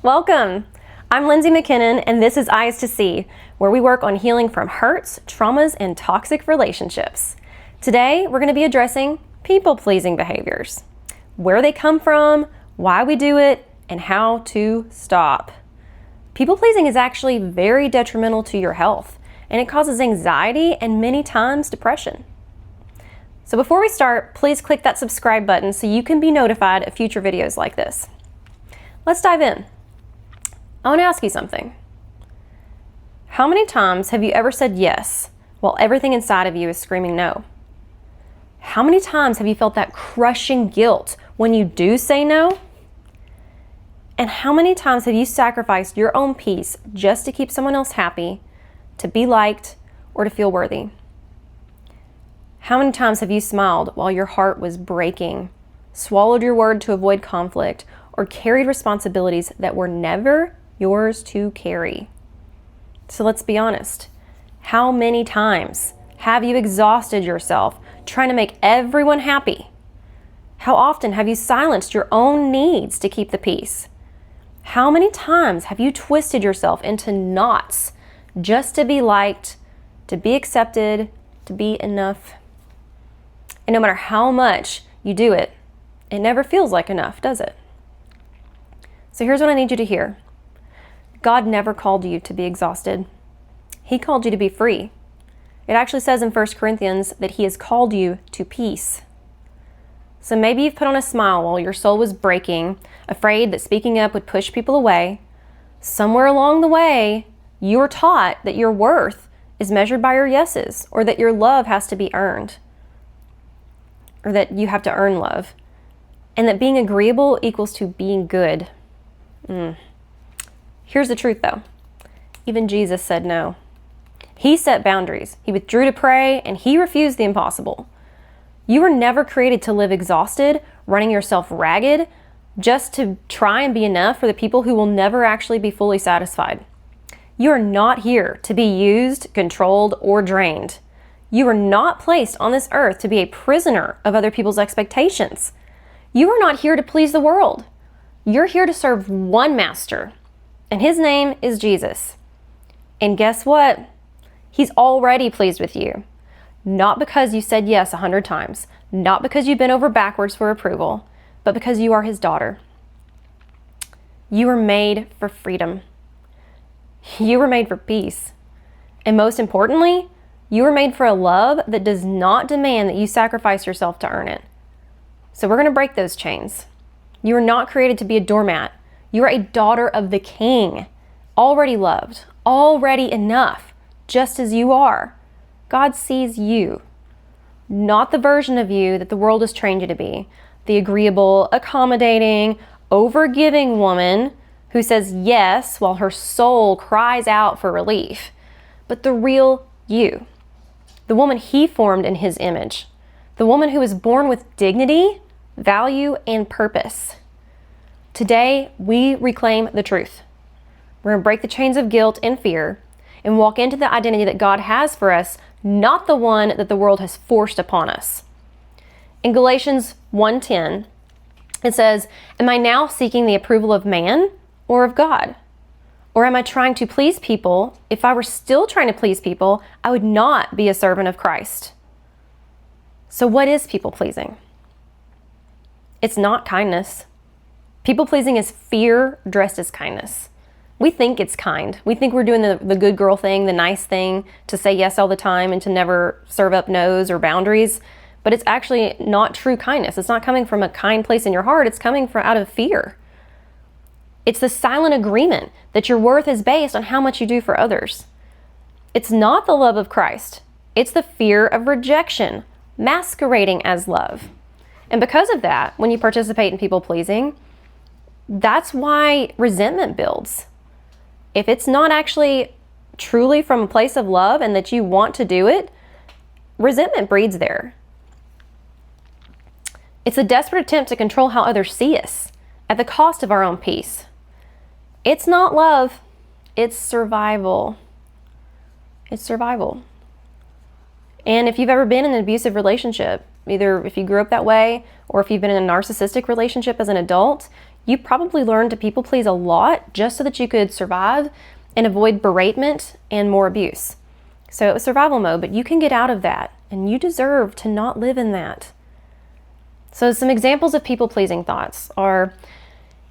Welcome! I'm Lindsay McKinnon, and this is Eyes to See, where we work on healing from hurts, traumas, and toxic relationships. Today, we're going to be addressing people-pleasing behaviors, where they come from, why we do it, and how to stop. People-pleasing is actually very detrimental to your health, and it causes anxiety and many times depression. So before we start, please click that subscribe button so you can be notified of future videos like this. Let's dive in. I want to ask you something. How many times have you ever said yes while everything inside of you is screaming no? How many times have you felt that crushing guilt when you do say no? And how many times have you sacrificed your own peace just to keep someone else happy, to be liked, or to feel worthy? How many times have you smiled while your heart was breaking, swallowed your word to avoid conflict, or carried responsibilities that were never yours to carry? So let's be honest. How many times have you exhausted yourself trying to make everyone happy? How often have you silenced your own needs to keep the peace? How many times have you twisted yourself into knots just to be liked, to be accepted, to be enough? And no matter how much you do it, it never feels like enough, does it? So here's what I need you to hear. God never called you to be exhausted. He called you to be free. It actually says in 1 Corinthians that He has called you to peace. So maybe you've put on a smile while your soul was breaking, afraid that speaking up would push people away. Somewhere along the way, you were taught that your worth is measured by your yeses, or that your love has to be earned, or that you have to earn love, and that being agreeable equals to being good. Here's the truth though. Even Jesus said no. He set boundaries. He withdrew to pray, and He refused the impossible. You were never created to live exhausted, running yourself ragged, just to try and be enough for the people who will never actually be fully satisfied. You are not here to be used, controlled, or drained. You are not placed on this earth to be a prisoner of other people's expectations. You are not here to please the world. You're here to serve one master, and His name is Jesus. And guess what? He's already pleased with you. Not because you said yes 100 times, not because you bent over backwards for approval, but because you are His daughter. You were made for freedom. You were made for peace. And most importantly, you were made for a love that does not demand that you sacrifice yourself to earn it. So we're going to break those chains. You are not created to be a doormat. You are a daughter of the King, already loved, already enough, just as you are. God sees you, not the version of you that the world has trained you to be, the agreeable, accommodating, over-giving woman who says yes while her soul cries out for relief, but the real you, the woman He formed in His image, the woman who was born with dignity, value, and purpose. Today, we reclaim the truth. We're going to break the chains of guilt and fear and walk into the identity that God has for us, not the one that the world has forced upon us. In Galatians 1:10, it says, "Am I now seeking the approval of man or of God? Or am I trying to please people? If I were still trying to please people, I would not be a servant of Christ." So what is people-pleasing? It's not kindness. People-pleasing is fear dressed as kindness. We think it's kind. We think we're doing the good girl thing, the nice thing, to say yes all the time and to never serve up no's or boundaries. But it's actually not true kindness. It's not coming from a kind place in your heart. It's coming from out of fear. It's the silent agreement that your worth is based on how much you do for others. It's not the love of Christ. It's the fear of rejection, masquerading as love. And because of that, when you participate in people-pleasing, that's why resentment builds. If it's not actually truly from a place of love and that you want to do it, resentment breeds there. It's a desperate attempt to control how others see us at the cost of our own peace. It's not love, it's survival. It's survival. And if you've ever been in an abusive relationship, either if you grew up that way or if you've been in a narcissistic relationship as an adult, You probably learned to people please a lot just so that you could survive and avoid beratement and more abuse. So it was survival mode, but you can get out of that, and you deserve to not live in that. So some examples of people pleasing thoughts are,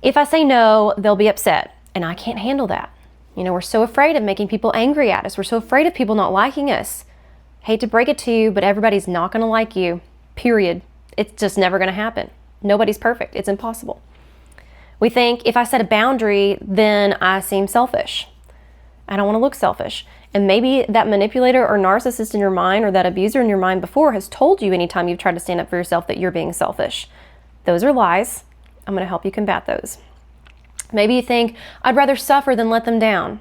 if I say no, they'll be upset, and I can't handle that. We're so afraid of making people angry at us. We're so afraid of people not liking us. Hate to break it to you, but everybody's not going to like you, period. It's just never going to happen. Nobody's perfect. It's impossible. We think if I set a boundary, then I seem selfish. I don't want to look selfish. And maybe that manipulator or narcissist in your mind or that abuser in your mind before has told you anytime you've tried to stand up for yourself that you're being selfish. Those are lies. I'm going to help you combat those. Maybe you think, I'd rather suffer than let them down.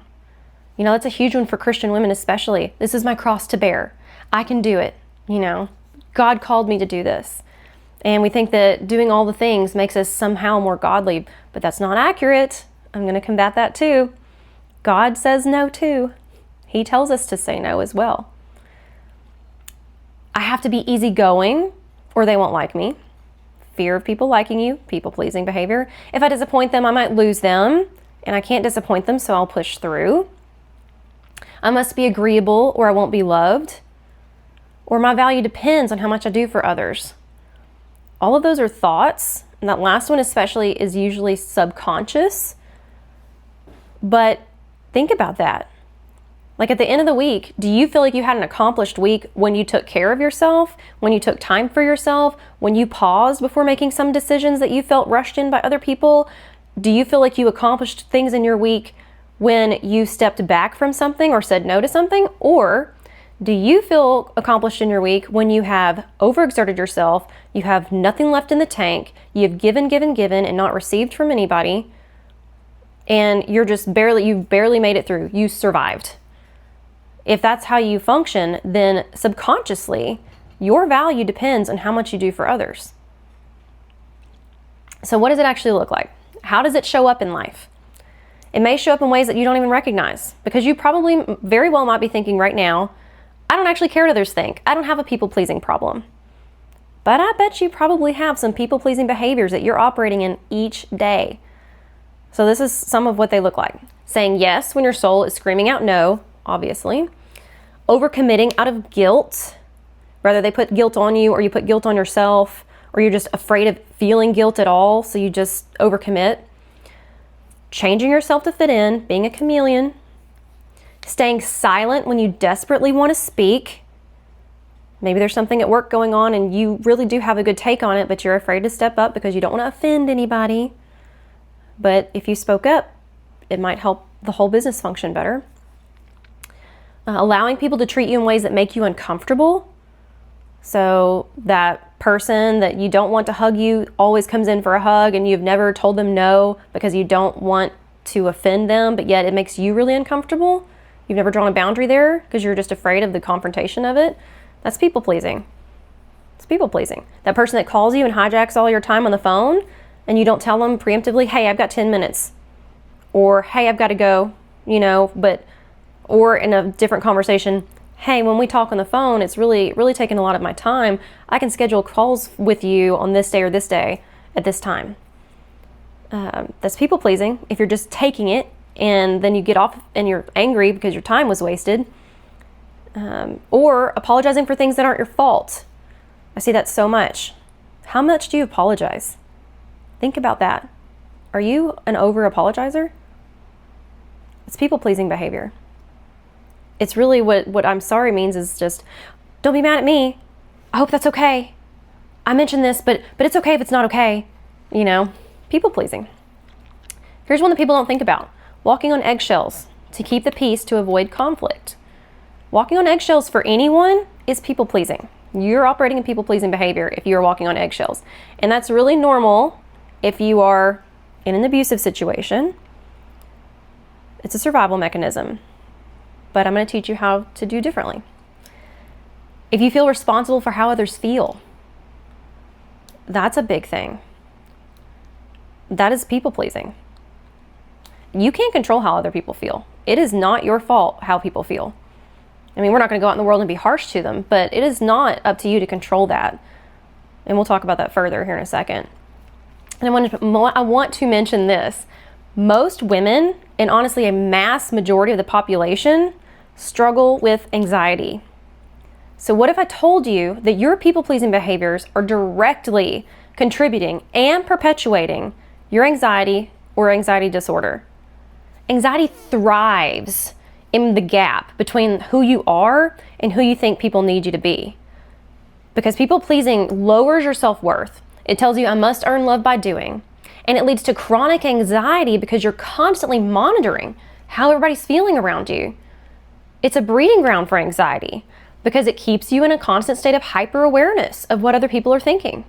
That's a huge one for Christian women especially. This is my cross to bear. I can do it. God called me to do this. And we think that doing all the things makes us somehow more godly, but that's not accurate. I'm going to combat that too. God says no too. He tells us to say no as well. I have to be easygoing or they won't like me. Fear of people liking you, people-pleasing behavior. If I disappoint them, I might lose them, and I can't disappoint them, so I'll push through. I must be agreeable or I won't be loved. Or my value depends on how much I do for others. All of those are thoughts, and that last one especially is usually subconscious. But think about that. Like at the end of the week, do you feel like you had an accomplished week when you took care of yourself, when you took time for yourself, when you paused before making some decisions that you felt rushed in by other people? Do you feel like you accomplished things in your week when you stepped back from something or said no to something? Or do you feel accomplished in your week when you have overexerted yourself, you have nothing left in the tank, you have given, and not received from anybody, and you've barely made it through, you survived? If that's how you function, then subconsciously, your value depends on how much you do for others. So what does it actually look like? How does it show up in life? It may show up in ways that you don't even recognize, because you probably very well might be thinking right now, I don't actually care what others think. I don't have a people-pleasing problem. But I bet you probably have some people-pleasing behaviors that you're operating in each day. So this is some of what they look like. Saying yes when your soul is screaming out no, obviously. Overcommitting out of guilt. Whether they put guilt on you or you put guilt on yourself, or you're just afraid of feeling guilt at all, so you just overcommit. Changing yourself to fit in, being a chameleon. Staying silent when you desperately want to speak. Maybe there's something at work going on and you really do have a good take on it, but you're afraid to step up because you don't want to offend anybody. But if you spoke up, it might help the whole business function better. Allowing people to treat you in ways that make you uncomfortable. So that person that you don't want to hug you always comes in for a hug, and you've never told them no because you don't want to offend them, but yet it makes you really uncomfortable. You've never drawn a boundary there because you're just afraid of the confrontation of it. That's people pleasing. It's people pleasing. That person that calls you and hijacks all your time on the phone, and you don't tell them preemptively, hey, I've got 10 minutes. Or, hey, I've got to go, or in a different conversation, hey, when we talk on the phone, it's really, really taking a lot of my time. I can schedule calls with you on this day or this day at this time. That's people pleasing. If you're just taking it and then you get off and you're angry because your time was wasted. Or apologizing for things that aren't your fault. I see that so much. How much do you apologize? Think about that. Are you an over-apologizer? It's people-pleasing behavior. It's really what I'm sorry means is just, don't be mad at me. I hope that's okay. I mentioned this, but it's okay if it's not okay. People-pleasing. Here's one that people don't think about. Walking on eggshells to keep the peace to avoid conflict. Walking on eggshells for anyone is people-pleasing. You're operating in people-pleasing behavior if you're walking on eggshells. And that's really normal if you are in an abusive situation. It's a survival mechanism. But I'm going to teach you how to do differently. If you feel responsible for how others feel, that's a big thing. That is people-pleasing. You can't control how other people feel. It is not your fault how people feel. I mean, we're not going to go out in the world and be harsh to them, but it is not up to you to control that. And we'll talk about that further here in a second. And I want to mention this. Most women, and honestly a mass majority of the population, struggle with anxiety. So what if I told you that your people-pleasing behaviors are directly contributing and perpetuating your anxiety or anxiety disorder? Anxiety thrives in the gap between who you are and who you think people need you to be. Because people-pleasing lowers your self-worth. It tells you I must earn love by doing. And it leads to chronic anxiety because you're constantly monitoring how everybody's feeling around you. It's a breeding ground for anxiety because it keeps you in a constant state of hyper-awareness of what other people are thinking.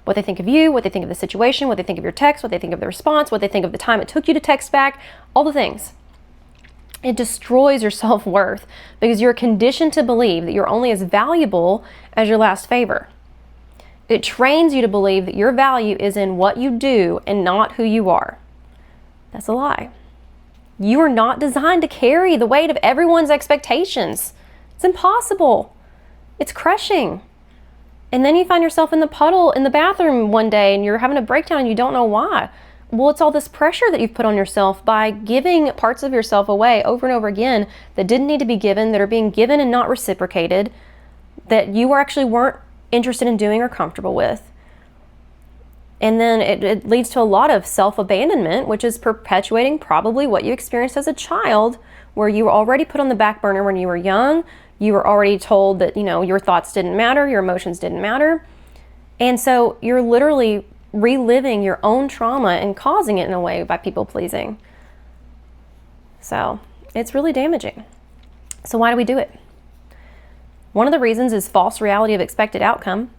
What they think of you, what they think of the situation, what they think of your text, what they think of the response, what they think of the time it took you to text back, all the things. It destroys your self-worth because you're conditioned to believe that you're only as valuable as your last favor. It trains you to believe that your value is in what you do and not who you are. That's a lie. You are not designed to carry the weight of everyone's expectations. It's impossible. It's crushing. And then you find yourself in the puddle in the bathroom one day and you're having a breakdown and you don't know why. Well, it's all this pressure that you've put on yourself by giving parts of yourself away over and over again that didn't need to be given, that are being given and not reciprocated, that you actually weren't interested in doing or comfortable with. And then it leads to a lot of self-abandonment, which is perpetuating probably what you experienced as a child, where you were already put on the back burner when you were young. You were already told that, your thoughts didn't matter, your emotions didn't matter. And so you're literally reliving your own trauma and causing it in a way by people pleasing. So it's really damaging. So why do we do it? One of the reasons is false reality of expected outcome.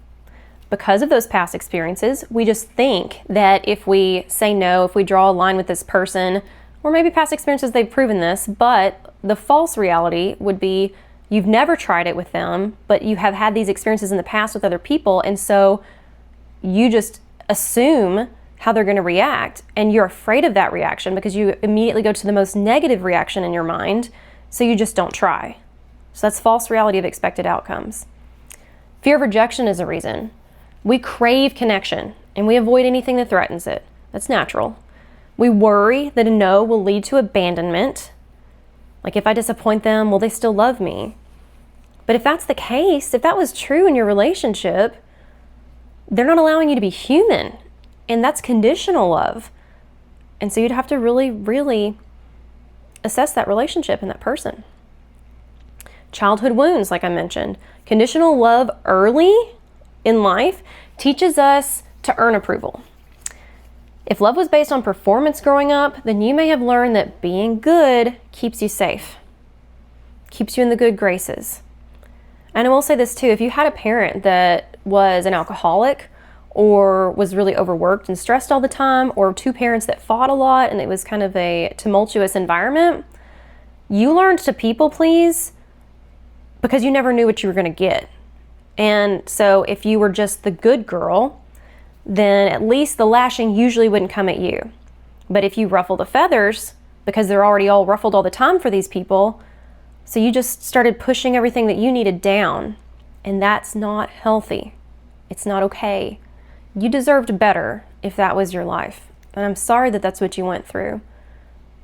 Because of those past experiences, we just think that if we say no, if we draw a line with this person, or maybe past experiences, they've proven this, but the false reality would be you've never tried it with them, but you have had these experiences in the past with other people, and so you just assume how they're going to react, and you're afraid of that reaction because you immediately go to the most negative reaction in your mind, so you just don't try. So that's false reality of expected outcomes. Fear of rejection is a reason. We crave connection, and we avoid anything that threatens it. That's natural. We worry that a no will lead to abandonment. Like, if I disappoint them, will they still love me? But if that's the case, if that was true in your relationship, they're not allowing you to be human, and that's conditional love. And so you'd have to really, really assess that relationship and that person. Childhood wounds, like I mentioned. Conditional love early in life teaches us to earn approval. If love was based on performance growing up, then you may have learned that being good keeps you safe, keeps you in the good graces. And I will say this too, if you had a parent that was an alcoholic or was really overworked and stressed all the time, or two parents that fought a lot and it was kind of a tumultuous environment, you learned to people please because you never knew what you were going to get. And so if you were just the good girl, then at least the lashing usually wouldn't come at you. But if you ruffle the feathers, because they're already all ruffled all the time for these people, so you just started pushing everything that you needed down, and that's not healthy. It's not okay. You deserved better if that was your life. And I'm sorry that that's what you went through.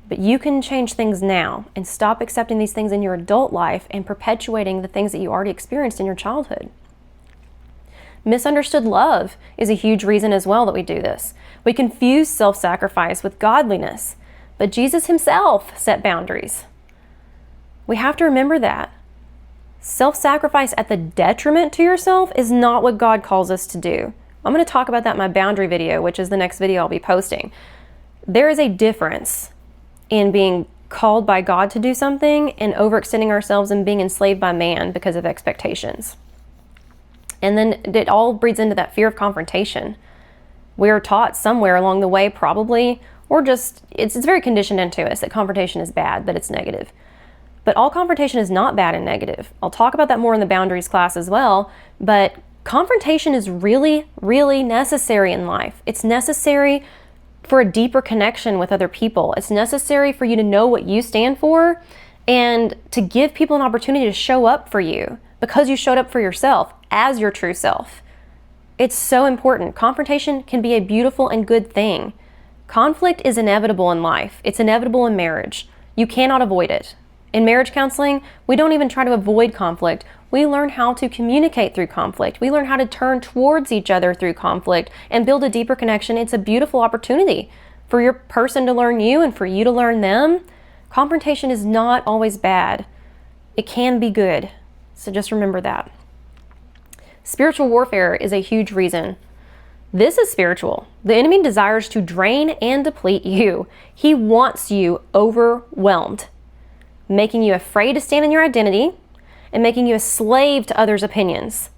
But you can change things now and stop accepting these things in your adult life and perpetuating the things that you already experienced in your childhood. Misunderstood love is a huge reason as well that we do this. We confuse self-sacrifice with godliness, but Jesus himself set boundaries. We have to remember that. Self-sacrifice at the detriment to yourself is not what God calls us to do. I'm going to talk about that in my boundary video, which is the next video I'll be posting. There is a difference in being called by God to do something and overextending ourselves and being enslaved by man because of expectations. And then it all breeds into that fear of confrontation. We are taught somewhere along the way probably, or just, it's very conditioned into us that confrontation is bad, that it's negative. But all confrontation is not bad and negative. I'll talk about that more in the boundaries class as well, but confrontation is really, really necessary in life. It's necessary for a deeper connection with other people. It's necessary for you to know what you stand for and to give people an opportunity to show up for you because you showed up for yourself as your true self. It's so important. Confrontation can be a beautiful and good thing. Conflict is inevitable in life. It's inevitable in marriage. You cannot avoid it. In marriage counseling, we don't even try to avoid conflict. We learn how to communicate through conflict. We learn how to turn towards each other through conflict and build a deeper connection. It's a beautiful opportunity for your person to learn you and for you to learn them. Confrontation is not always bad. It can be good. So just remember that. Spiritual warfare is a huge reason. This is spiritual. The enemy desires to drain and deplete you. He wants you overwhelmed, making you afraid to stand in your identity and making you a slave to others' opinions.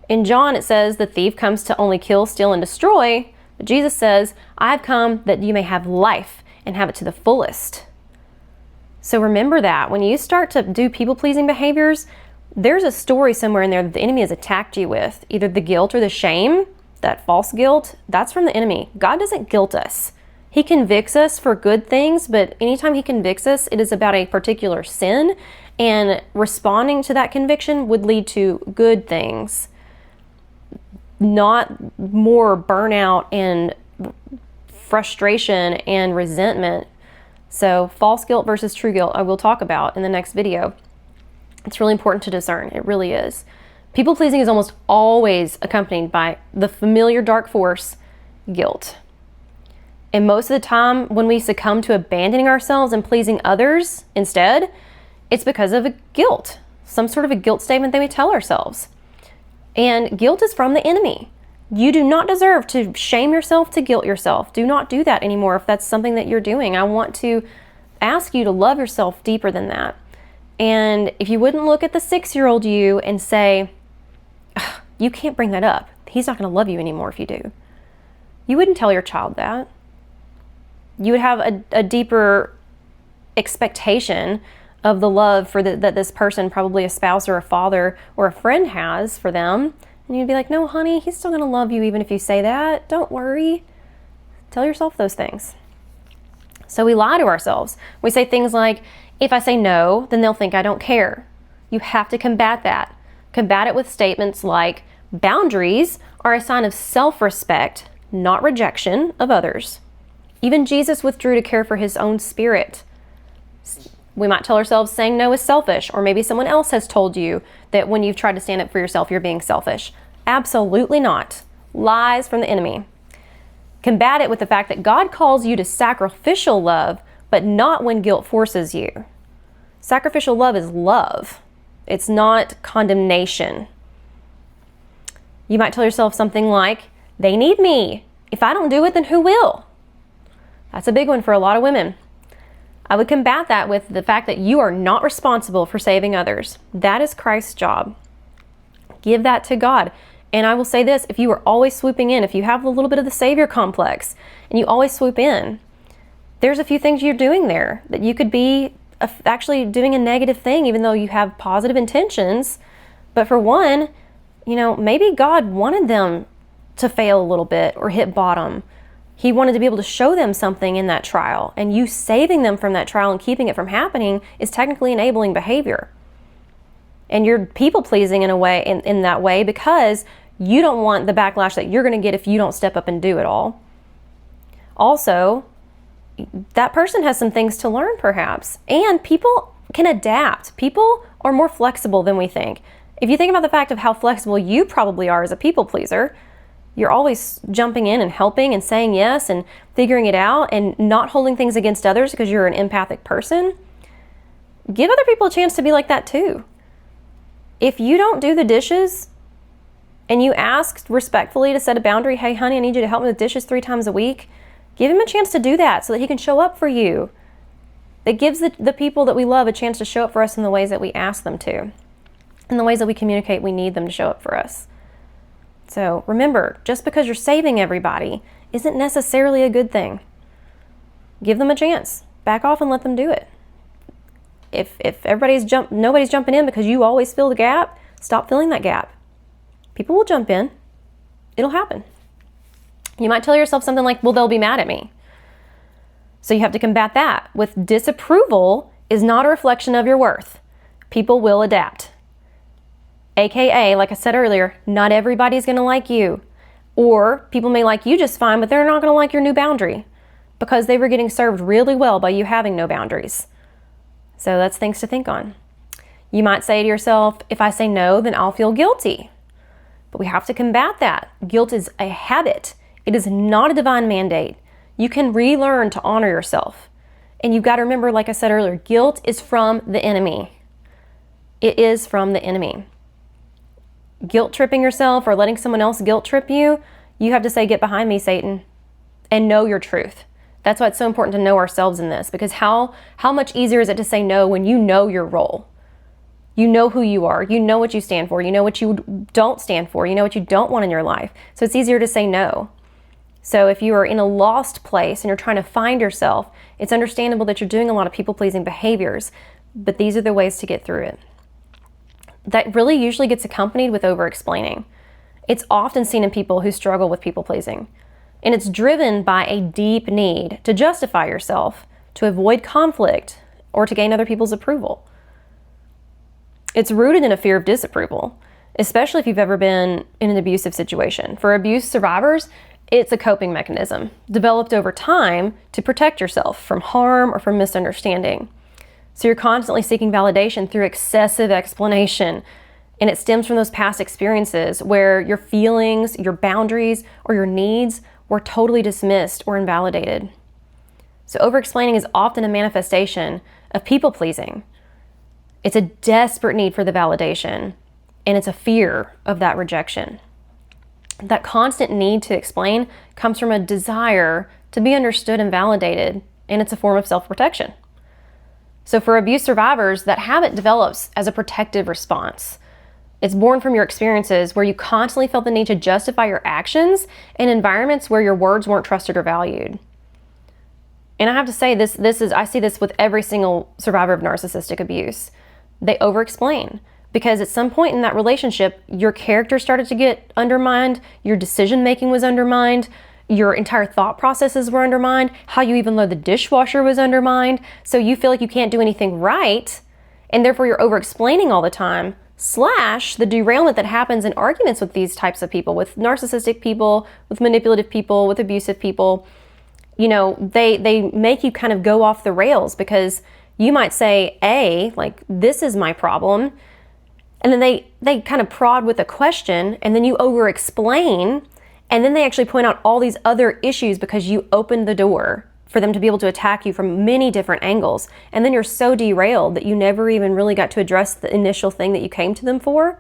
In John, it says the thief comes to only kill, steal, and destroy. But Jesus says, I've come that you may have life and have it to the fullest. So remember that when you start to do people-pleasing behaviors, there's a story somewhere in there that the enemy has attacked you with, either the guilt or the shame, that false guilt. That's from the enemy. God doesn't guilt us. He convicts us for good things, but anytime he convicts us, it is about a particular sin, and responding to that conviction would lead to good things, not more burnout and frustration and resentment. So false guilt versus true guilt, I will talk about in the next video. It's really important to discern. It really is. People pleasing is almost always accompanied by the familiar dark force, guilt. And most of the time when we succumb to abandoning ourselves and pleasing others instead, it's because of a guilt, some sort of a guilt statement that we tell ourselves. And guilt is from the enemy. You do not deserve to shame yourself, to guilt yourself. Do not do that anymore if that's something that you're doing. I want to ask you to love yourself deeper than that. And if you wouldn't look at the 6-year-old you and say, you can't bring that up. He's not going to love you anymore if you do. You wouldn't tell your child that. You would have a deeper expectation of the love that this person, probably a spouse or a father or a friend, has for them. And you'd be like, no, honey, he's still going to love you even if you say that. Don't worry. Tell yourself those things. So we lie to ourselves. We say things like, if I say no, then they'll think I don't care. You have to combat that. Combat it with statements like, boundaries are a sign of self-respect, not rejection of others. Even Jesus withdrew to care for his own spirit. We might tell ourselves saying no is selfish, or maybe someone else has told you that when you've tried to stand up for yourself, you're being selfish. Absolutely not. Lies from the enemy. Combat it with the fact that God calls you to sacrificial love, but not when guilt forces you. Sacrificial love is love. It's not condemnation. You might tell yourself something like, they need me. If I don't do it, then who will? That's a big one for a lot of women. I would combat that with the fact that you are not responsible for saving others. That is Christ's job. Give that to God. And I will say this, if you are always swooping in, if you have a little bit of the savior complex and you always swoop in, there's a few things you're doing there that you could be actually doing a negative thing, even though you have positive intentions. But for one, maybe God wanted them to fail a little bit or hit bottom. He wanted to be able to show them something in that trial, and you saving them from that trial and keeping it from happening is technically enabling behavior. And you're people pleasing in a way, in that way, because you don't want the backlash that you're going to get if you don't step up and do it all. Also, that person has some things to learn perhaps, and people can adapt. People are more flexible than we think. If you think about the fact of how flexible you probably are as a people pleaser, you're always jumping in and helping and saying yes and figuring it out and not holding things against others because you're an empathic person. Give other people a chance to be like that too. If you don't do the dishes and you ask respectfully to set a boundary, hey honey, I need you to help me with dishes 3 times a week, give him a chance to do that so that he can show up for you. It gives the people that we love a chance to show up for us in the ways that we ask them to. In the ways that we communicate we need them to show up for us. So remember, just because you're saving everybody isn't necessarily a good thing. Give them a chance. Back off and let them do it. If nobody's jumping in because you always fill the gap, stop filling that gap. People will jump in. It'll happen. You might tell yourself something like, well, they'll be mad at me. So you have to combat that with disapproval is not a reflection of your worth. People will adapt. AKA, like I said earlier, not everybody's going to like you. Or people may like you just fine, but they're not going to like your new boundary because they were getting served really well by you having no boundaries. So that's things to think on. You might say to yourself, if I say no, then I'll feel guilty. But we have to combat that. Guilt is a habit. It is not a divine mandate. You can relearn to honor yourself. And you've got to remember, like I said earlier, guilt is from the enemy. It is from the enemy. Guilt tripping yourself or letting someone else guilt trip you, you have to say, get behind me, Satan, and know your truth. That's why it's so important to know ourselves in this, because how much easier is it to say no when you know your role? You know who you are. You know what you stand for. You know what you don't stand for. You know what you don't want in your life. So it's easier to say no. So if you are in a lost place and you're trying to find yourself, it's understandable that you're doing a lot of people-pleasing behaviors, but these are the ways to get through it. That really usually gets accompanied with over-explaining. It's often seen in people who struggle with people-pleasing, and it's driven by a deep need to justify yourself, to avoid conflict, or to gain other people's approval. It's rooted in a fear of disapproval, especially if you've ever been in an abusive situation. For abuse survivors, it's a coping mechanism developed over time to protect yourself from harm or from misunderstanding. So you're constantly seeking validation through excessive explanation, and it stems from those past experiences where your feelings, your boundaries, or your needs were totally dismissed or invalidated. So over-explaining is often a manifestation of people-pleasing. It's a desperate need for the validation, and it's a fear of that rejection. That constant need to explain comes from a desire to be understood and validated, and it's a form of self-protection. So for abuse survivors, that habit develops as a protective response. It's born from your experiences where you constantly felt the need to justify your actions in environments where your words weren't trusted or valued. And I have to say, I see this with every single survivor of narcissistic abuse. They over-explain because at some point in that relationship, your character started to get undermined, your decision-making was undermined, your entire thought processes were undermined, how you even load the dishwasher was undermined, so you feel like you can't do anything right, and therefore you're over-explaining all the time, / the derailment that happens in arguments with these types of people, with narcissistic people, with manipulative people, with abusive people. You know, they make you kind of go off the rails because you might say, A, like, this is my problem, and then they kind of prod with a question, and then you over-explain, and then they actually point out all these other issues because you opened the door for them to be able to attack you from many different angles. And then you're so derailed that you never even really got to address the initial thing that you came to them for.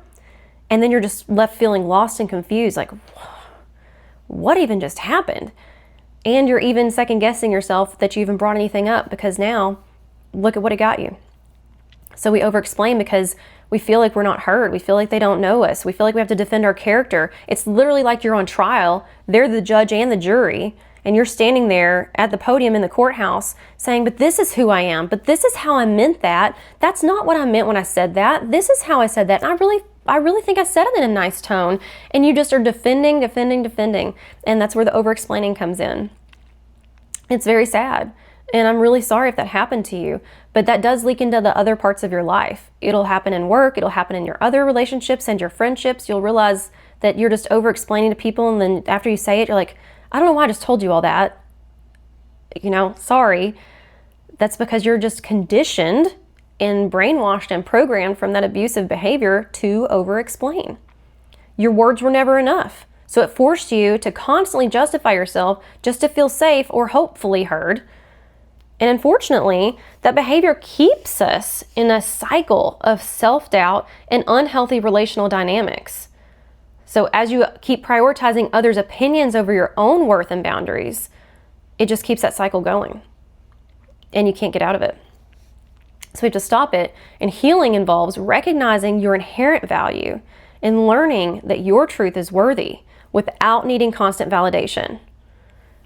And then you're just left feeling lost and confused, like, what even just happened? And you're even second guessing yourself that you even brought anything up because now look at what it got you. So we over-explain because we feel like we're not heard. We feel like they don't know us. We feel like we have to defend our character. It's literally like you're on trial. They're the judge and the jury, and you're standing there at the podium in the courthouse saying, but this is who I am. But this is how I meant that. That's not what I meant when I said that. This is how I said that. And I really think I said it in a nice tone. And you just are defending. And that's where the over-explaining comes in. It's very sad. And I'm really sorry if that happened to you, but that does leak into the other parts of your life. It'll happen in work, it'll happen in your other relationships and your friendships. You'll realize that you're just over-explaining to people, and then after you say it, you're like, I don't know why I just told you all that. You know, sorry. That's because you're just conditioned and brainwashed and programmed from that abusive behavior to over-explain. Your words were never enough. So it forced you to constantly justify yourself just to feel safe or hopefully heard. And unfortunately, that behavior keeps us in a cycle of self-doubt and unhealthy relational dynamics. So as you keep prioritizing others' opinions over your own worth and boundaries, it just keeps that cycle going. And you can't get out of it. So we have to stop it. And healing involves recognizing your inherent value and learning that your truth is worthy without needing constant validation.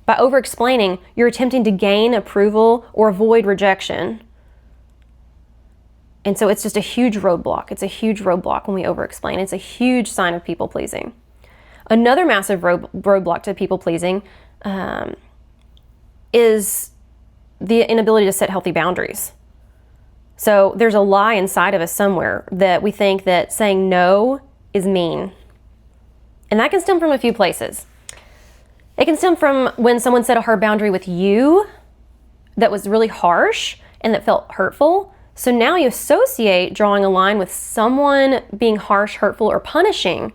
By over-explaining, you're attempting to gain approval or avoid rejection. And so it's just a huge roadblock. It's a huge roadblock when we over-explain. It's a huge sign of people-pleasing. Another massive roadblock to people-pleasing is the inability to set healthy boundaries. So there's a lie inside of us somewhere that we think that saying no is mean. And that can stem from a few places. It can stem from when someone set a hard boundary with you that was really harsh and that felt hurtful. So now you associate drawing a line with someone being harsh, hurtful, or punishing.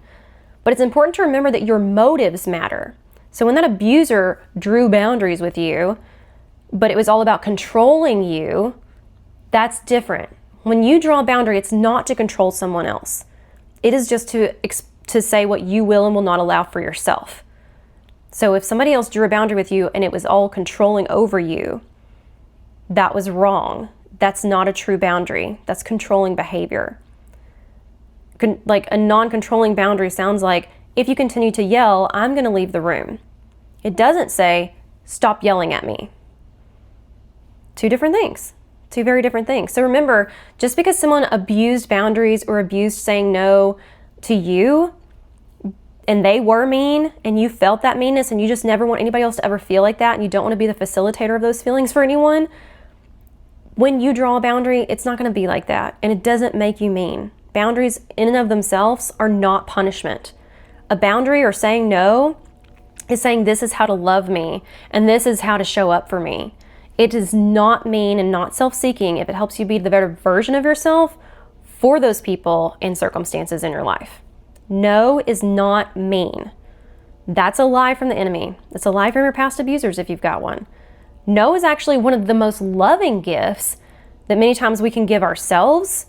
But it's important to remember that your motives matter. So when that abuser drew boundaries with you, but it was all about controlling you, that's different. When you draw a boundary, it's not to control someone else. It is just to say what you will and will not allow for yourself. So if somebody else drew a boundary with you and it was all controlling over you, that was wrong. That's not a true boundary. That's controlling behavior. Like a non-controlling boundary sounds like, if you continue to yell, I'm going to leave the room. It doesn't say, stop yelling at me. Two different things. Two very different things. So remember, just because someone abused boundaries or abused saying no to you, and they were mean, and you felt that meanness, and you just never want anybody else to ever feel like that, and you don't want to be the facilitator of those feelings for anyone, when you draw a boundary, it's not going to be like that, and it doesn't make you mean. Boundaries in and of themselves are not punishment. A boundary or saying no is saying this is how to love me, and this is how to show up for me. It is not mean and not self-seeking if it helps you be the better version of yourself for those people and circumstances in your life. No is not mean. That's a lie from the enemy. It's a lie from your past abusers if you've got one. No is actually one of the most loving gifts that many times we can give ourselves,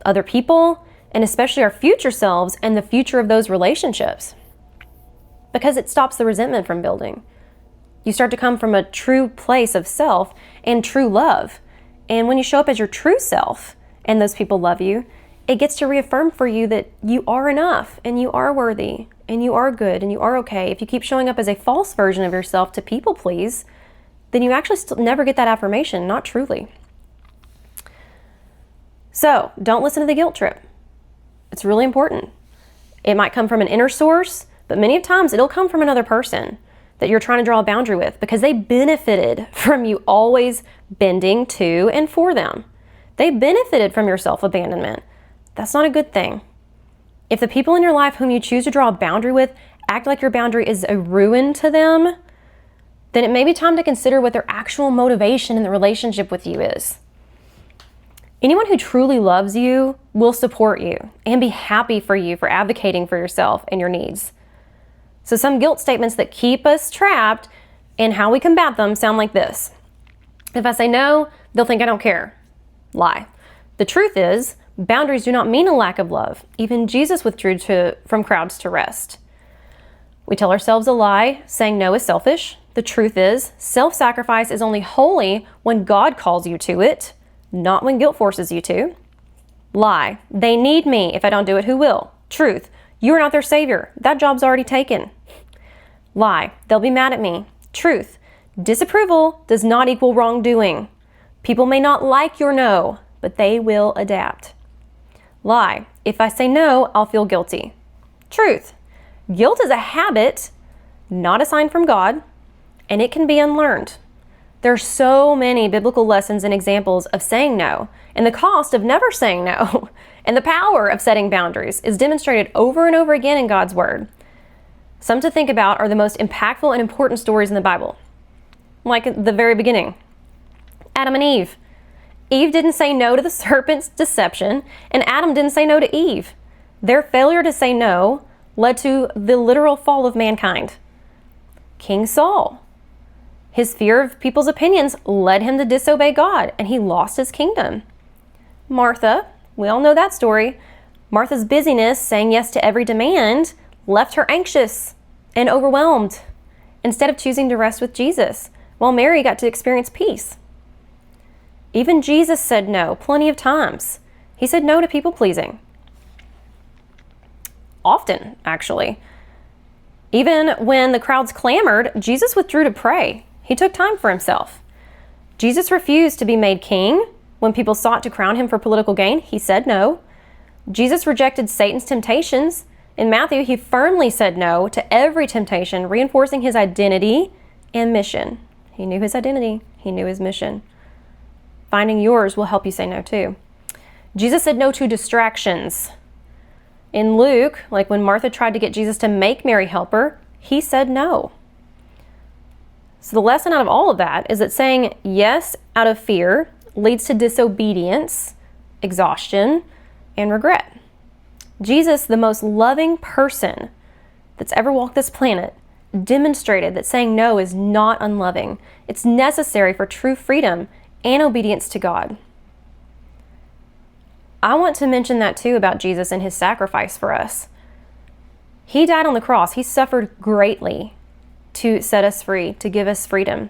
other people, and especially our future selves and the future of those relationships. Because it stops the resentment from building. You start to come from a true place of self and true love. And when you show up as your true self and those people love you, it gets to reaffirm for you that you are enough and you are worthy and you are good and you are okay. If you keep showing up as a false version of yourself to people please, then you actually still never get that affirmation, not truly. So don't listen to the guilt trip. It's really important. It might come from an inner source, but many of times it'll come from another person that you're trying to draw a boundary with because they benefited from you always bending to and for them. They benefited from your self-abandonment. That's not a good thing. If the people in your life whom you choose to draw a boundary with act like your boundary is a ruin to them, then it may be time to consider what their actual motivation in the relationship with you is. Anyone who truly loves you will support you and be happy for you for advocating for yourself and your needs. So some guilt statements that keep us trapped and how we combat them sound like this. If I say no, they'll think I don't care. Lie. The truth is, boundaries do not mean a lack of love. Even Jesus withdrew from crowds to rest. We tell ourselves a lie, saying no is selfish. The truth is, self-sacrifice is only holy when God calls you to it, not when guilt forces you to. Lie. They need me. If I don't do it, who will? Truth. You are not their savior. That job's already taken. Lie. They'll be mad at me. Truth. Disapproval does not equal wrongdoing. People may not like your no, but they will adapt. Lie. If I say no, I'll feel guilty. Truth. Guilt is a habit, not a sign from God, and it can be unlearned. There are so many biblical lessons and examples of saying no, and the cost of never saying no, and the power of setting boundaries is demonstrated over and over again in God's Word. Some to think about are the most impactful and important stories in the Bible. Like at the very beginning, Adam and Eve. Eve didn't say no to the serpent's deception, and Adam didn't say no to Eve. Their failure to say no led to the literal fall of mankind. King Saul. His fear of people's opinions led him to disobey God, and he lost his kingdom. Martha, we all know that story. Martha's busyness, saying yes to every demand, left her anxious and overwhelmed instead of choosing to rest with Jesus, while Mary got to experience peace. Even Jesus said no plenty of times. He said no to people-pleasing. Often, actually. Even when the crowds clamored, Jesus withdrew to pray. He took time for himself. Jesus refused to be made king. When people sought to crown him for political gain, he said no. Jesus rejected Satan's temptations. In Matthew, he firmly said no to every temptation, reinforcing his identity and mission. He knew his identity. He knew his mission. Finding yours will help you say no too. Jesus said no to distractions. In Luke, like when Martha tried to get Jesus to make Mary help her, he said no. So the lesson out of all of that is that saying yes out of fear leads to disobedience, exhaustion, and regret. Jesus, the most loving person that's ever walked this planet, demonstrated that saying no is not unloving. It's necessary for true freedom and obedience to God. I want to mention that too about Jesus and his sacrifice for us. He died on the cross. He suffered greatly to set us free, to give us freedom.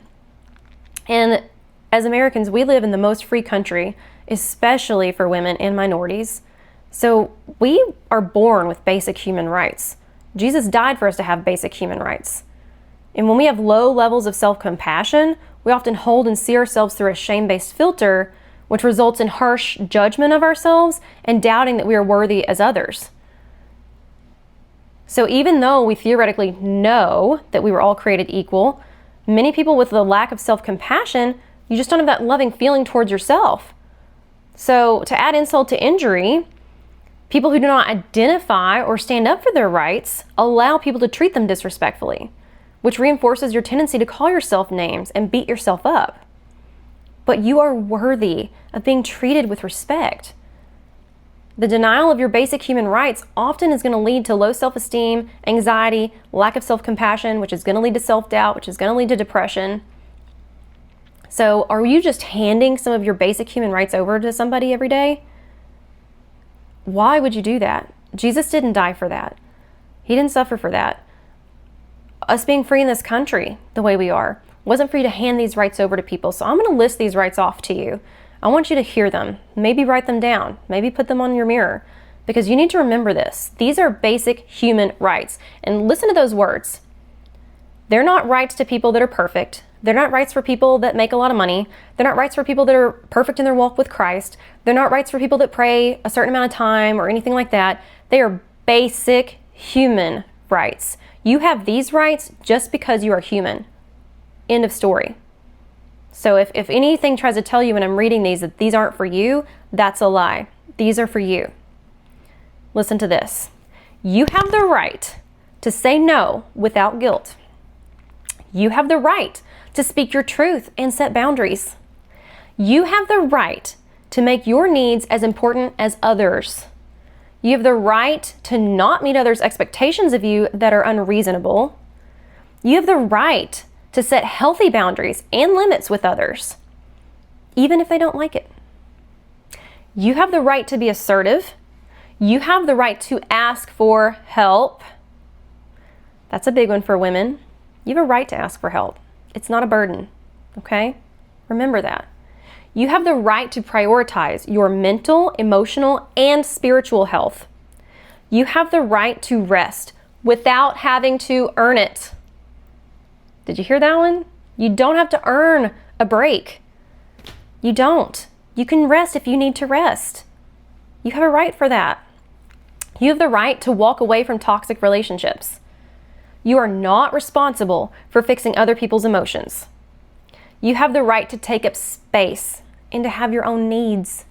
And as Americans, we live in the most free country, especially for women and minorities. So we are born with basic human rights. Jesus died for us to have basic human rights. And when we have low levels of self-compassion, we often hold and see ourselves through a shame-based filter, which results in harsh judgment of ourselves and doubting that we are worthy as others. So even though we theoretically know that we were all created equal, many people with the lack of self-compassion, you just don't have that loving feeling towards yourself. So to add insult to injury, people who do not identify or stand up for their rights allow people to treat them disrespectfully, which reinforces your tendency to call yourself names and beat yourself up. But you are worthy of being treated with respect. The denial of your basic human rights often is going to lead to low self-esteem, anxiety, lack of self-compassion, which is going to lead to self-doubt, which is going to lead to depression. So are you just handing some of your basic human rights over to somebody every day? Why would you do that? Jesus didn't die for that. He didn't suffer for that. Us being free in this country the way we are wasn't for you to hand these rights over to people. So I'm going to list these rights off to you. I want you to hear them, maybe write them down, maybe put them on your mirror, because you need to remember this. These are basic human rights. And listen to those words. They're not rights to people that are perfect. They're not rights for people that make a lot of money. They're not rights for people that are perfect in their walk with Christ. They're not rights for people that pray a certain amount of time or anything like that. They are basic human rights. You have these rights just because you are human. End of story. So if anything tries to tell you when I'm reading these that these aren't for you, that's a lie. These are for you. Listen to this. You have the right to say no without guilt. You have the right to speak your truth and set boundaries. You have the right to make your needs as important as others. You have the right to not meet others' expectations of you that are unreasonable. You have the right to set healthy boundaries and limits with others, even if they don't like it. You have the right to be assertive. You have the right to ask for help. That's a big one for women. You have a right to ask for help. It's not a burden, okay? Remember that. You have the right to prioritize your mental, emotional, and spiritual health. You have the right to rest without having to earn it. Did you hear that one? You don't have to earn a break. You don't. You can rest if you need to rest. You have a right for that. You have the right to walk away from toxic relationships. You are not responsible for fixing other people's emotions. You have the right to take up space and to have your own needs.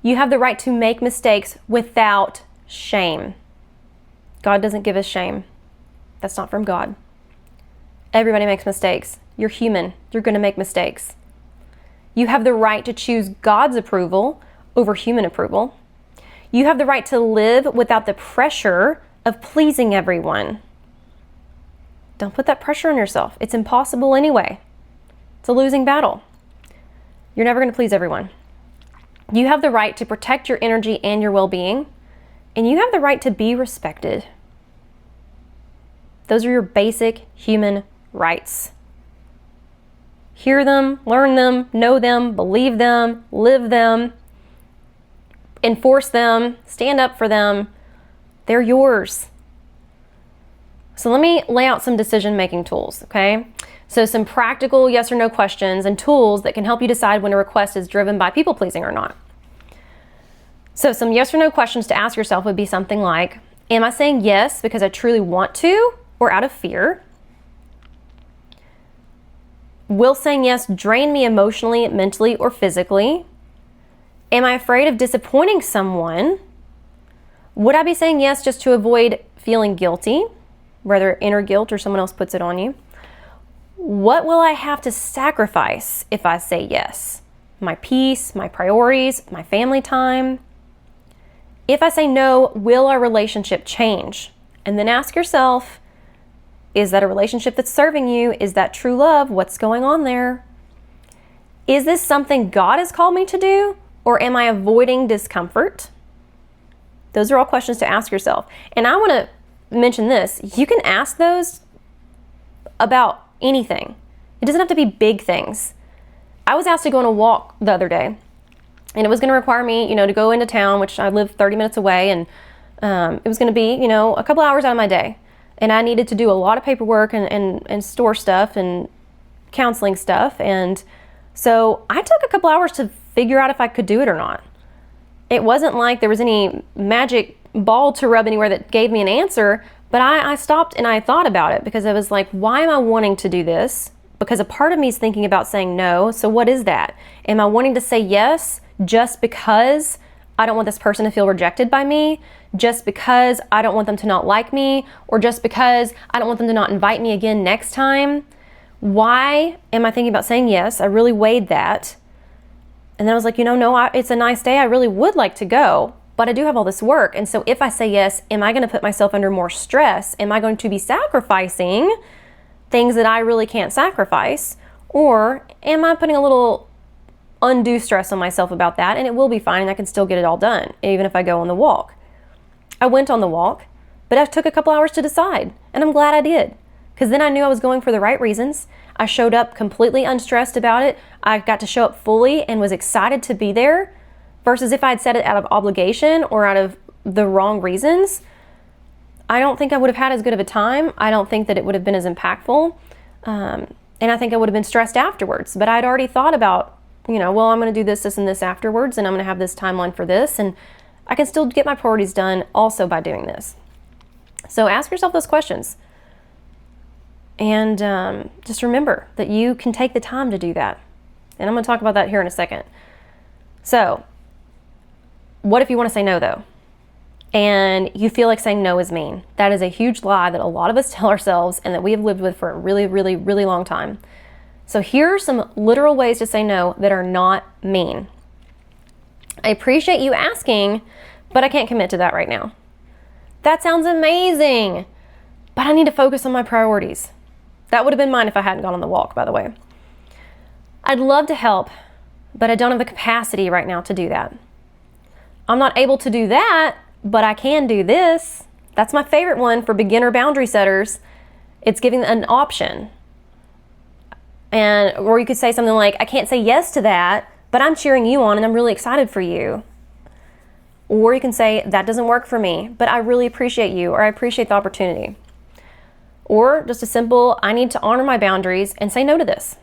You have the right to make mistakes without shame. God doesn't give us shame. That's not from God. Everybody makes mistakes. You're human. You're going to make mistakes. You have the right to choose God's approval over human approval. You have the right to live without the pressure of pleasing everyone. Don't put that pressure on yourself. It's impossible anyway. It's a losing battle. You're never going to please everyone. You have the right to protect your energy and your well-being, and you have the right to be respected. Those are your basic human rights. Hear them, learn them, know them, believe them, live them, enforce them, stand up for them. They're yours. So let me lay out some decision-making tools, okay? So some practical yes or no questions and tools that can help you decide when a request is driven by people-pleasing or not. So some yes or no questions to ask yourself would be something like, am I saying yes because I truly want to or out of fear? Will saying yes drain me emotionally, mentally, or physically? Am I afraid of disappointing someone? Would I be saying yes just to avoid feeling guilty, whether inner guilt or someone else puts it on you? What will I have to sacrifice if I say yes? My peace, my priorities, my family time? If I say no, will our relationship change? And then ask yourself, is that a relationship that's serving you? Is that true love? What's going on there? Is this something God has called me to do? Or am I avoiding discomfort? Those are all questions to ask yourself. And I want to mention this. You can ask those about anything. It doesn't have to be big things. I was asked to go on a walk the other day, and it was going to require me, to go into town, which I live 30 minutes away, and it was going to be, a couple hours out of my day. And I needed to do a lot of paperwork and store stuff and counseling stuff. And so I took a couple hours to figure out if I could do it or not. It wasn't like there was any magic ball to rub anywhere that gave me an answer, but I stopped and I thought about it, because I was like, why am I wanting to do this? Because a part of me is thinking about saying no. So what is that? Am I wanting to say yes just because I don't want this person to feel rejected by me? Just because I don't want them to not like me? Or just because I don't want them to not invite me again next time? Why am I thinking about saying yes? I really weighed that. And then I was like, no, it's a nice day. I really would like to go, but I do have all this work. And so if I say yes, am I going to put myself under more stress? Am I going to be sacrificing things that I really can't sacrifice? Or am I putting a little undue stress on myself about that, and it will be fine and I can still get it all done, even if I go on the walk? I went on the walk, but I took a couple hours to decide, and I'm glad I did, because then I knew I was going for the right reasons. I showed up completely unstressed about it. I got to show up fully and was excited to be there, versus if I had said it out of obligation or out of the wrong reasons, I don't think I would have had as good of a time. I don't think that it would have been as impactful. And I think I would have been stressed afterwards. But I'd already thought about, well, I'm going to do this, this, and this afterwards, and I'm going to have this timeline for this. And I can still get my priorities done also by doing this. So ask yourself those questions. And just remember that you can take the time to do that. And I'm going to talk about that here in a second. So what if you want to say no, though? And you feel like saying no is mean? That is a huge lie that a lot of us tell ourselves, and that we have lived with for a really, really, really long time. So here are some literal ways to say no that are not mean. I appreciate you asking, but I can't commit to that right now. That sounds amazing, but I need to focus on my priorities. That would have been mine if I hadn't gone on the walk, by the way. I'd love to help, but I don't have the capacity right now to do that. I'm not able to do that, but I can do this. That's my favorite one for beginner boundary setters. It's giving an option. Or you could say something like, I can't say yes to that, but I'm cheering you on and I'm really excited for you. Or you can say, that doesn't work for me, but I really appreciate you, or I appreciate the opportunity. Or just a simple, I need to honor my boundaries and say no to this.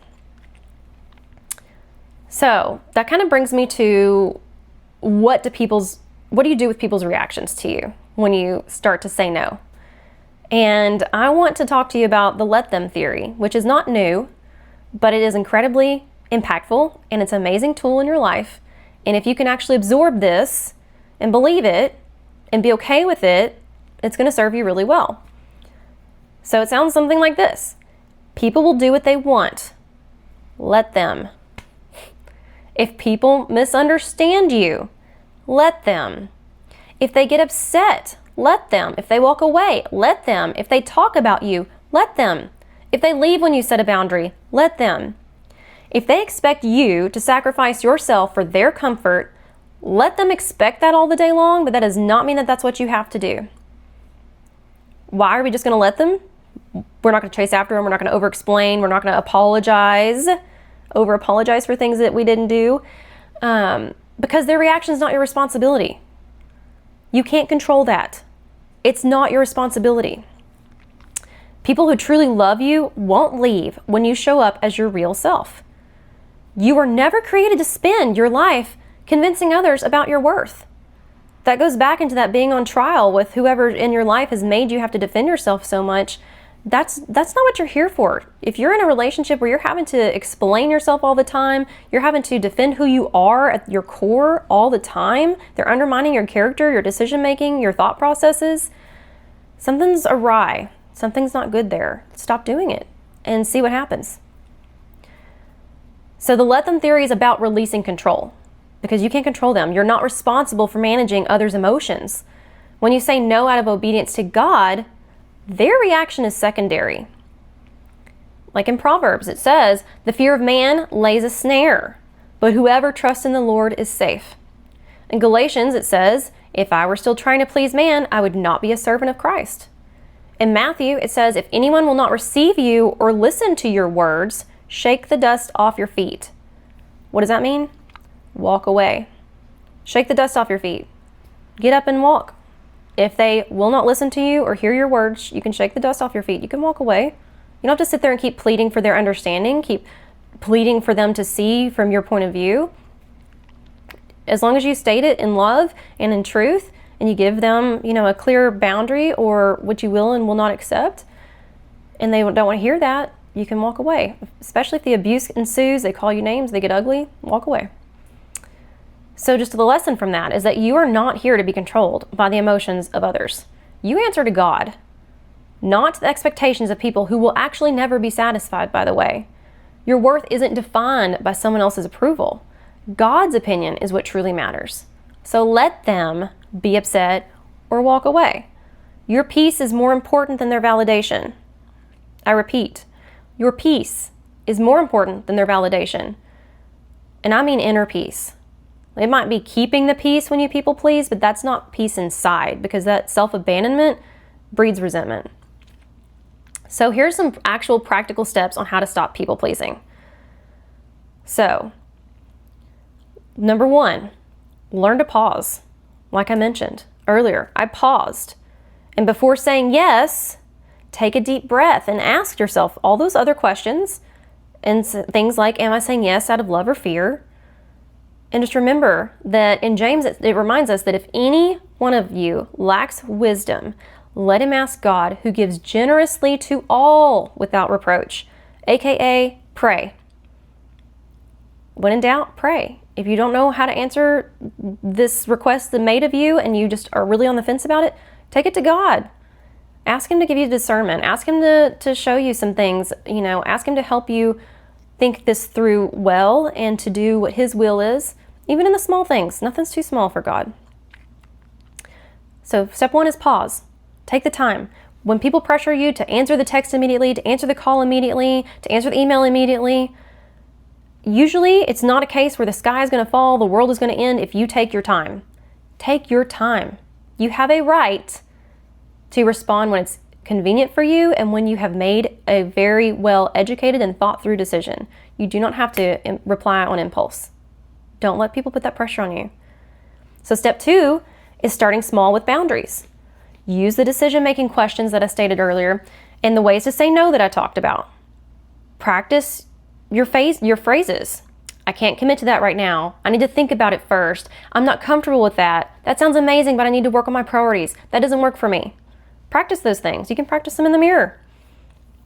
So that kind of brings me to what do you do with people's reactions to you when you start to say no? And I want to talk to you about the let them theory, which is not new, but it is incredibly impactful, and it's an amazing tool in your life. And if you can actually absorb this and believe it and be okay with it, it's going to serve you really well. So it sounds something like this. People will do what they want. Let them. If people misunderstand you, let them. If they get upset, let them. If they walk away, let them. If they talk about you, let them. If they leave when you set a boundary, let them. If they expect you to sacrifice yourself for their comfort, let them expect that all the day long, but that does not mean that that's what you have to do. Why are we just going to let them? We're not going to chase after them. We're not going to over-explain. We're not going to over-apologize for things that we didn't do. Because their reaction is not your responsibility. You can't control that. It's not your responsibility. People who truly love you won't leave when you show up as your real self. You were never created to spend your life convincing others about your worth. That goes back into that being on trial with whoever in your life has made you have to defend yourself so much. That's not what you're here for. If you're in a relationship where you're having to explain yourself all the time, you're having to defend who you are at your core all the time, they're undermining your character, your decision making, your thought processes, something's awry. Something's not good there. Stop doing it and see what happens. So the let them theory is about releasing control, because you can't control them. You're not responsible for managing others' emotions. When you say no out of obedience to God, their reaction is secondary. Like in Proverbs, it says, the fear of man lays a snare, but whoever trusts in the Lord is safe. In Galatians, it says, if I were still trying to please man, I would not be a servant of Christ. In Matthew, it says, if anyone will not receive you or listen to your words, shake the dust off your feet. What does that mean? Walk away. Shake the dust off your feet. Get up and walk. If they will not listen to you or hear your words, you can shake the dust off your feet. You can walk away. You don't have to sit there and keep pleading for their understanding, keep pleading for them to see from your point of view. As long as you state it in love and in truth, and you give them, a clear boundary or what you will and will not accept, and they don't want to hear that, you can walk away. Especially if the abuse ensues, they call you names, they get ugly, walk away. So just the lesson from that is that you are not here to be controlled by the emotions of others. You answer to God, not the expectations of people who will actually never be satisfied, by the way. Your worth isn't defined by someone else's approval. God's opinion is what truly matters. So let them be upset or walk away. Your peace is more important than their validation. I repeat, your peace is more important than their validation. And I mean inner peace. It might be keeping the peace when you people please, but that's not peace inside, because that self-abandonment breeds resentment. So here's some actual practical steps on how to stop people pleasing. So, number 1, learn to pause. Like I mentioned earlier, I paused. And before saying yes, take a deep breath and ask yourself all those other questions and things like, am I saying yes out of love or fear? And just remember that in James, it reminds us that if any one of you lacks wisdom, let him ask God, who gives generously to all without reproach, aka pray. When in doubt, pray. If you don't know how to answer this request that's made of you and you just are really on the fence about it, take it to God. Ask him to give you discernment. Ask him to show you some things, ask him to help you think this through well and to do what his will is, even in the small things. Nothing's too small for God. So step 1 is pause. Take the time. When people pressure you to answer the text immediately, to answer the call immediately, to answer the email immediately, usually it's not a case where the sky is going to fall, the world is going to end if you take your time. Take your time. You have a right to respond when it's convenient for you and when you have made a very well educated and thought through decision. You do not have to reply on impulse. Don't let people put that pressure on you. So step 2 is starting small with boundaries. Use the decision-making questions that I stated earlier and the ways to say no that I talked about. Practice your phrases. I can't commit to that right now. I need to think about it first. I'm not comfortable with that. That sounds amazing, but I need to work on my priorities. That doesn't work for me. Practice those things. You can practice them in the mirror.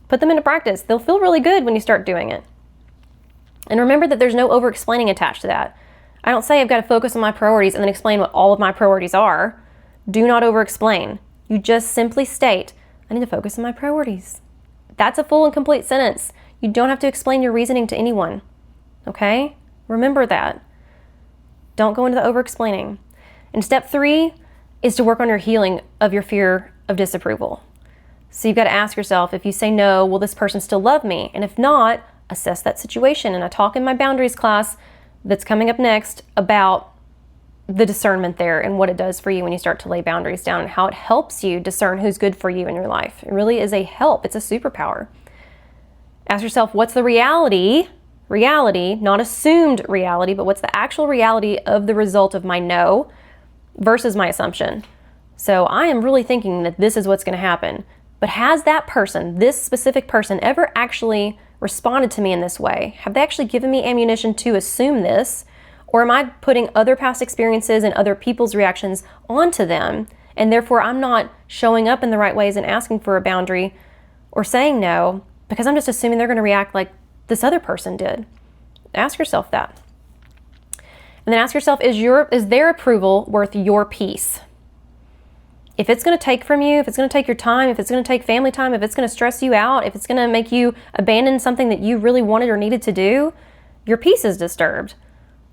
Put them into practice. They'll feel really good when you start doing it. And remember that there's no over-explaining attached to that. I don't say I've got to focus on my priorities and then explain what all of my priorities are. Do not over-explain. You just simply state, I need to focus on my priorities. That's a full and complete sentence. You don't have to explain your reasoning to anyone. Okay? Remember that. Don't go into the over-explaining. And step 3 is to work on your healing of your fear of disapproval. So you've got to ask yourself, if you say no, will this person still love me? And if not, assess that situation. And I talk in my boundaries class that's coming up next about the discernment there and what it does for you when you start to lay boundaries down and how it helps you discern who's good for you in your life. It really is a help. It's a superpower. Ask yourself, what's the reality, not assumed reality, but what's the actual reality of the result of my no versus my assumption? So I am really thinking that this is what's going to happen. But has that person, this specific person, ever actually responded to me in this way? Have they actually given me ammunition to assume this? Or am I putting other past experiences and other people's reactions onto them, and therefore I'm not showing up in the right ways and asking for a boundary or saying no because I'm just assuming they're going to react like this other person did? Ask yourself that. And then ask yourself, is their approval worth your peace? If it's going to take from you, if it's going to take your time, if it's going to take family time, if it's going to stress you out, if it's going to make you abandon something that you really wanted or needed to do, your peace is disturbed.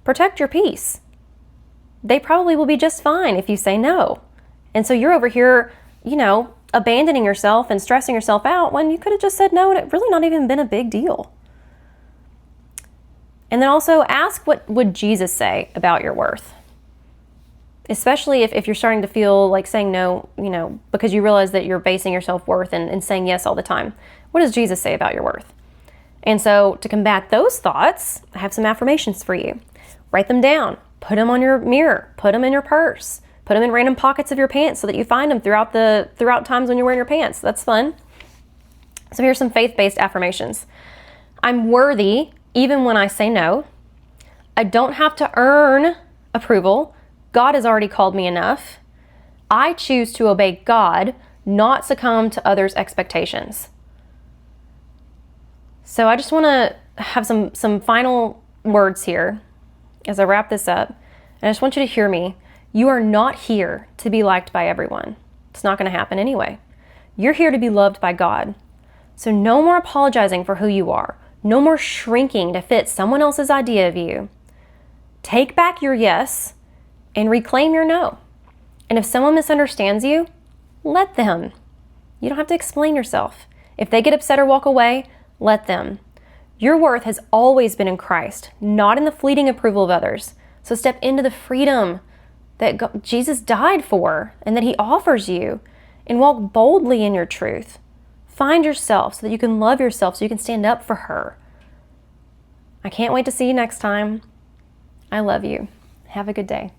Protect your peace. They probably will be just fine if you say no. And so you're over here, abandoning yourself and stressing yourself out when you could have just said no and it really not even been a big deal. And then also ask, what would Jesus say about your worth? Especially if you're starting to feel like saying no, because you realize that you're basing your self-worth and saying yes all the time. What does Jesus say about your worth? And so to combat those thoughts, I have some affirmations for you. Write them down. Put them on your mirror. Put them in your purse. Put them in random pockets of your pants so that you find them throughout times when you're wearing your pants. That's fun. So here's some faith-based affirmations. I'm worthy even when I say no. I don't have to earn approval. God has already called me enough. I choose to obey God, not succumb to others' expectations. So I just want to have some final words here as I wrap this up. And I just want you to hear me. You are not here to be liked by everyone. It's not going to happen anyway. You're here to be loved by God. So no more apologizing for who you are. No more shrinking to fit someone else's idea of you. Take back your yes and reclaim your no. And if someone misunderstands you, let them. You don't have to explain yourself. If they get upset or walk away, let them. Your worth has always been in Christ, not in the fleeting approval of others. So step into the freedom that Jesus died for and that he offers you, and walk boldly in your truth. Find yourself so that you can love yourself, so you can stand up for her. I can't wait to see you next time. I love you. Have a good day.